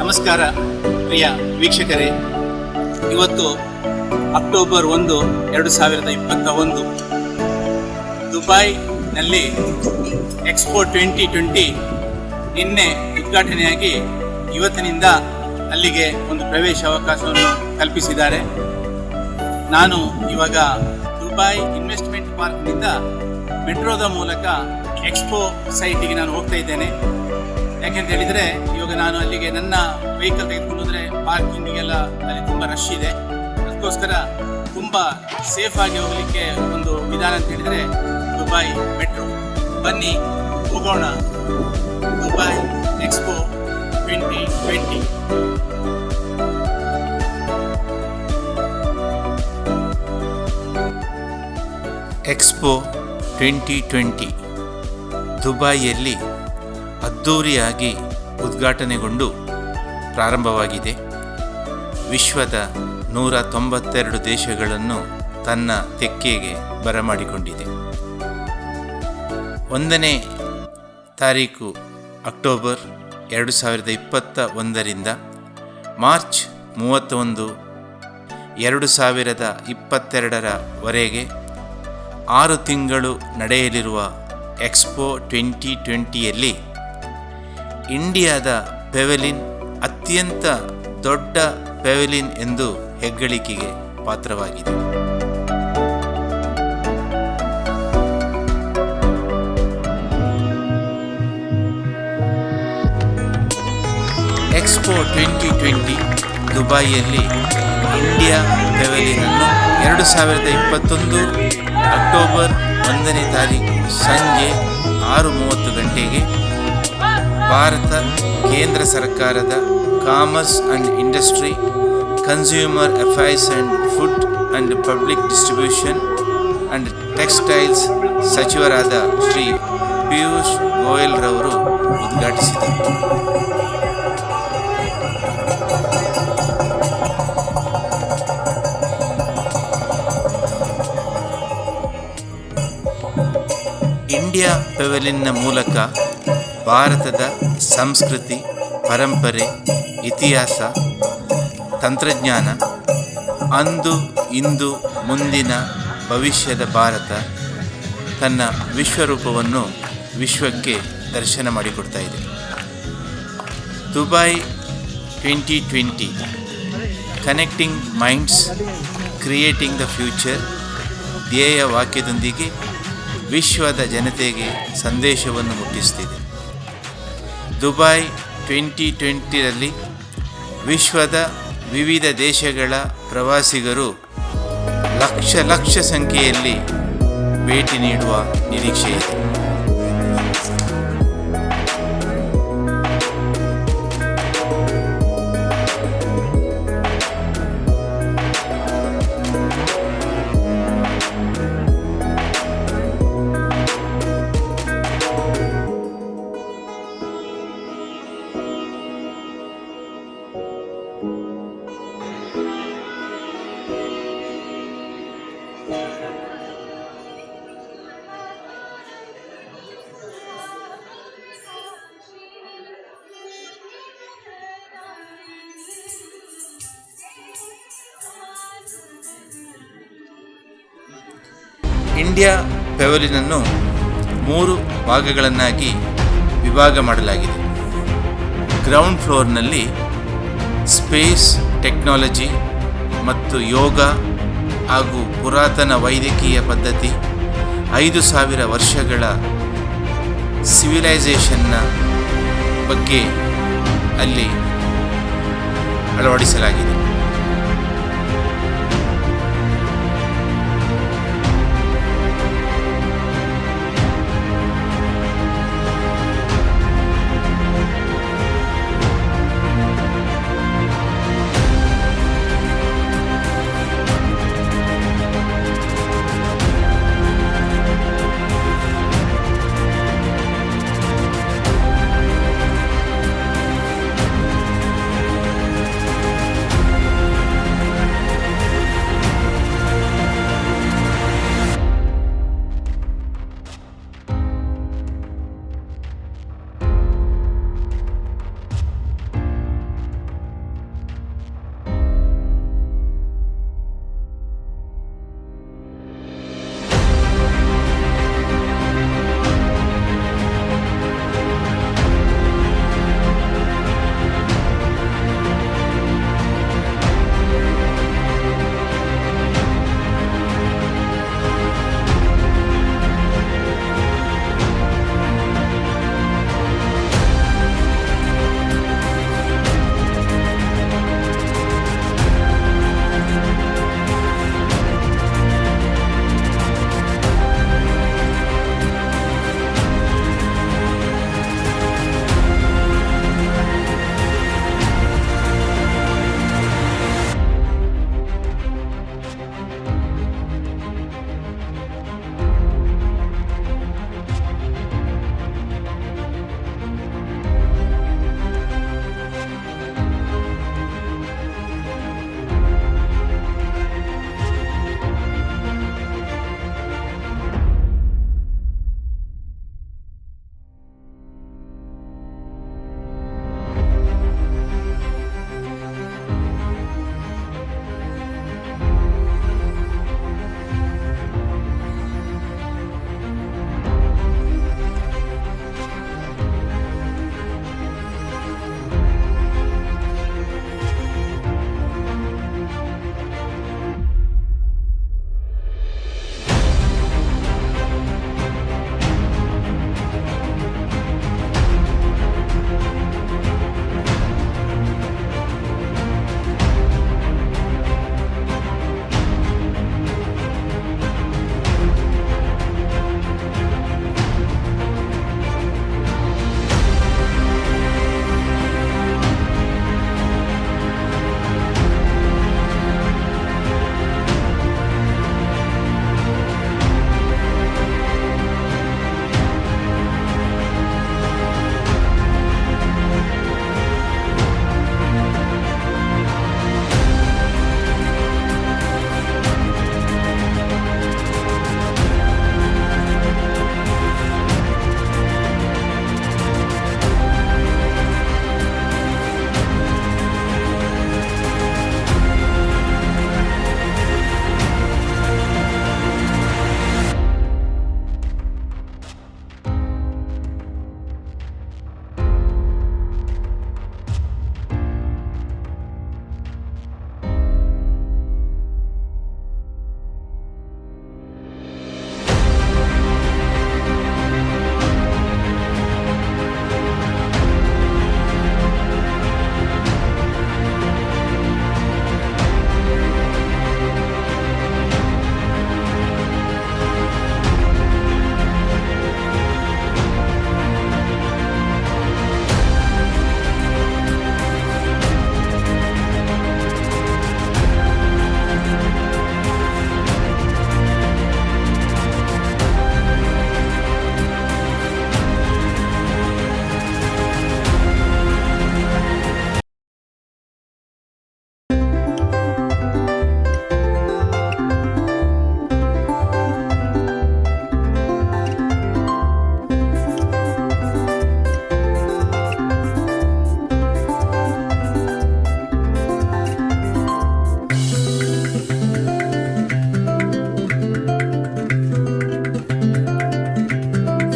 ನಮಸ್ಕಾರ ಪ್ರಿಯ ವೀಕ್ಷಕರೇ, ಇವತ್ತು ಅಕ್ಟೋಬರ್ 1, 2021 ದುಬೈನಲ್ಲಿ ಎಕ್ಸ್ಪೋ 2020 ನಿನ್ನೆ ಉದ್ಘಾಟನೆಯಾಗಿ ಇವತ್ತಿನಿಂದ ಅಲ್ಲಿಗೆ ಒಂದು ಪ್ರವೇಶ ಅವಕಾಶವನ್ನು ಕಲ್ಪಿಸಿದ್ದಾರೆ. ನಾನು ಇವಾಗ ದುಬೈ ಇನ್ವೆಸ್ಟ್ಮೆಂಟ್ ಪಾರ್ಕ್ನಿಂದ ಮೆಟ್ರೋದ ಮೂಲಕ ಎಕ್ಸ್ಪೋ ಸೈಟಿಗೆ ನಾನು ಹೋಗ್ತಾ ಇದ್ದೇನೆ. ಯಾಕೆಂತ ಹೇಳಿದರೆ ಇವಾಗ ನಾನು ಅಲ್ಲಿಗೆ ನನ್ನ ವೆಹಿಕಲ್ ತೆಗೆದುಕೊಂಡು ಹೋದರೆ ಪಾರ್ಕಿಂಗಿಗೆಲ್ಲ ಅಲ್ಲಿ ತುಂಬ ರಶ್ ಇದೆ. ಅದಕ್ಕೋಸ್ಕರ ತುಂಬ ಸೇಫ್ ಆಗಿ ಹೋಗಲಿಕ್ಕೆ ಒಂದು ವಿಧಾನ ಅಂತ ಹೇಳಿದರೆ ದುಬೈ ಮೆಟ್ರೋ. ಬನ್ನಿ ಹೋಗೋಣ ದುಬೈ ಎಕ್ಸ್ಪೋ 2020. ಎಕ್ಸ್ಪೋ 2020 ದುಬೈಯಲ್ಲಿ ಅದ್ಧೂರಿಯಾಗಿ ಉದ್ಘಾಟನೆಗೊಂಡು ಪ್ರಾರಂಭವಾಗಿದೆ. ವಿಶ್ವದ 192 ದೇಶಗಳನ್ನು ತನ್ನ ತೆಕ್ಕೆಗೆ ಬರಮಾಡಿಕೊಂಡಿದೆ. 1ನೇ ತಾರೀಕು ಅಕ್ಟೋಬರ್ 2021 ಮಾರ್ಚ್ 31, 2022 6 ತಿಂಗಳು ನಡೆಯಲಿರುವ ಎಕ್ಸ್ಪೋ 2020ಯಲ್ಲಿ ಇಂಡಿಯಾದ ಪೆವಿಲಿಯನ್ ಅತ್ಯಂತ ದೊಡ್ಡ ಪೆವಿಲಿಯನ್ ಎಂದು ಹೆಗ್ಗಳಿಕೆಗೆ ಪಾತ್ರವಾಗಿದೆ. ಎಕ್ಸ್ಪೋ 2020 ದುಬೈಯಲ್ಲಿ ಇಂಡಿಯಾ ಪೆವಿಲಿಯನ್ ಅನ್ನು 2021 ಅಕ್ಟೋಬರ್ 1ನೇ ತಾರೀಕು ಸಂಜೆ 6:30 ಗಂಟೆಗೆ ಭಾರತ ಕೇಂದ್ರ ಸರ್ಕಾರದ commerce and industry, consumer affairs and food and public distribution and textiles ಸಚಿವರಾದ ಶ್ರೀ ಪಿಯೂಷ್ ಗೋಯಲ್ ರವರು ಉದ್ಘಾಟಿಸಿದರು. ಇಂಡಿಯಾ ಪೆವಿಲಿಯನ್ನ ಮೂಲಕ ಭಾರತದ ಸಂಸ್ಕೃತಿ, ಪರಂಪರೆ, ಇತಿಹಾಸ, ತಂತ್ರಜ್ಞಾನ, ಅಂದು ಇಂದು ಮುಂದಿನ ಭವಿಷ್ಯದ ಭಾರತ ತನ್ನ ವಿಶ್ವರೂಪವನ್ನು ವಿಶ್ವಕ್ಕೆ ದರ್ಶನ ಮಾಡಿಕೊಡ್ತಾ ಇದೆ. Dubai 2020 connecting minds creating the future ಧ್ಯೇಯ ವಾಕ್ಯದೊಂದಿಗೆ ವಿಶ್ವದ ಜನತೆಗೆ ಸಂದೇಶವನ್ನು ಮುಟ್ಟಿಸುತ್ತಿದೆ. ದುಬೈ 2020ರಲ್ಲಿ ವಿಶ್ವದ ವಿವಿಧ ದೇಶಗಳ ಪ್ರವಾಸಿಗರು ಲಕ್ಷ ಸಂಖ್ಯೆಯಲ್ಲಿ ಭೇಟಿ ನೀಡುವ ನಿರೀಕ್ಷೆ ಇದೆ. ಇಂಡಿಯಾ ಪೆವಿಲಿಯನನ್ನು 3 ಭಾಗಗಳನ್ನಾಗಿ ವಿಭಾಗ ಮಾಡಲಾಗಿದೆ. ಗ್ರೌಂಡ್ ಫ್ಲೋರ್ನಲ್ಲಿ ಸ್ಪೇಸ್ ಟೆಕ್ನಾಲಜಿ ಮತ್ತು ಯೋಗ ಹಾಗೂ ಪುರಾತನ ವೈದ್ಯಕೀಯ ಪದ್ಧತಿ 5,000 ವರ್ಷಗಳ ಸಿವಿಲೈಸೇಷನ್ನ ಬಗ್ಗೆ ಅಲ್ಲಿ ಅಳವಡಿಸಲಾಗಿದೆ.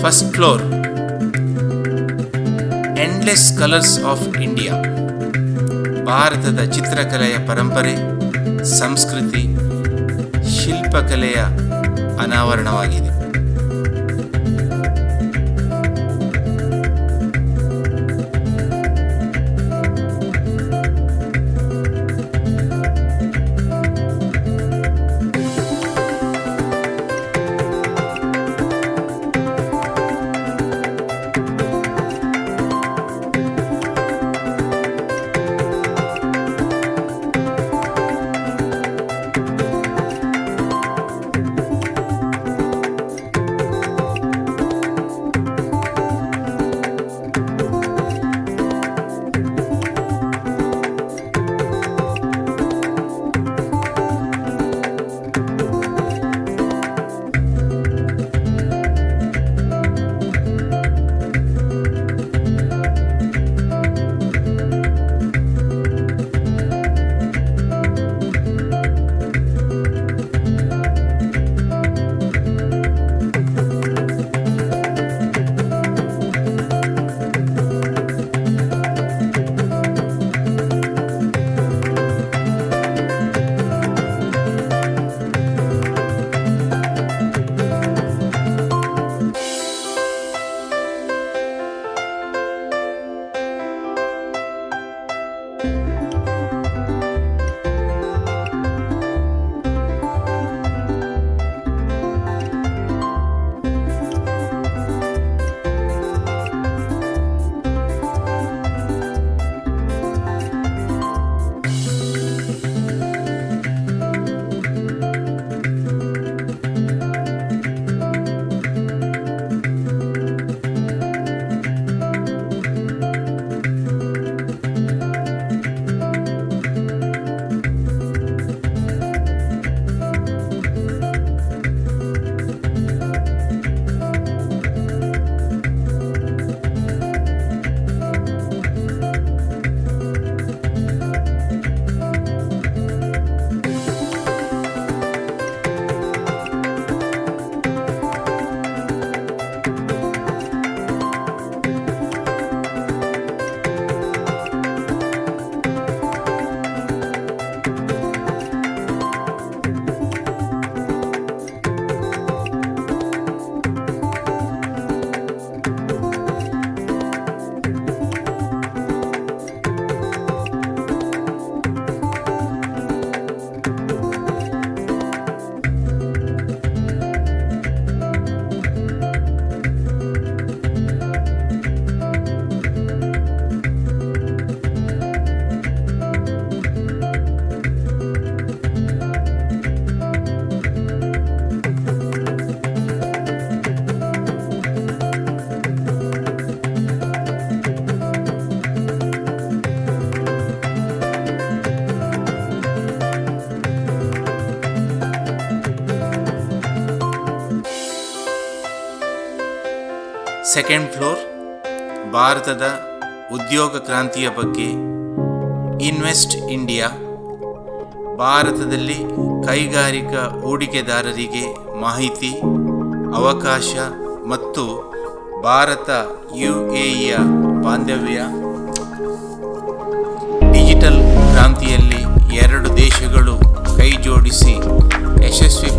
First floor endless colours of India, ಭಾರತದ ಚಿತ್ರಕಲೆಯ ಪರಂಪರೆ, ಸಂಸ್ಕೃತಿ, ಶಿಲ್ಪಕಲೆಯ ಅನಾವರಣವಾಗಿದೆ. ಸೆಕೆಂಡ್ ಫ್ಲೋರ್ ಭಾರತದ ಉದ್ಯೋಗ ಕ್ರಾಂತಿಯ ಬಗ್ಗೆ, ಇನ್ವೆಸ್ಟ್ ಇಂಡಿಯಾ, ಭಾರತದಲ್ಲಿ ಕೈಗಾರಿಕಾ ಹೂಡಿಕೆದಾರರಿಗೆ ಮಾಹಿತಿ, ಅವಕಾಶ ಮತ್ತು ಭಾರತ UAEಯ ಬಾಂಧವ್ಯ. ಡಿಜಿಟಲ್ ಕ್ರಾಂತಿಯಲ್ಲಿ ಎರಡು ದೇಶಗಳು ಕೈ ಜೋಡಿಸಿ ಯಶಸ್ವಿ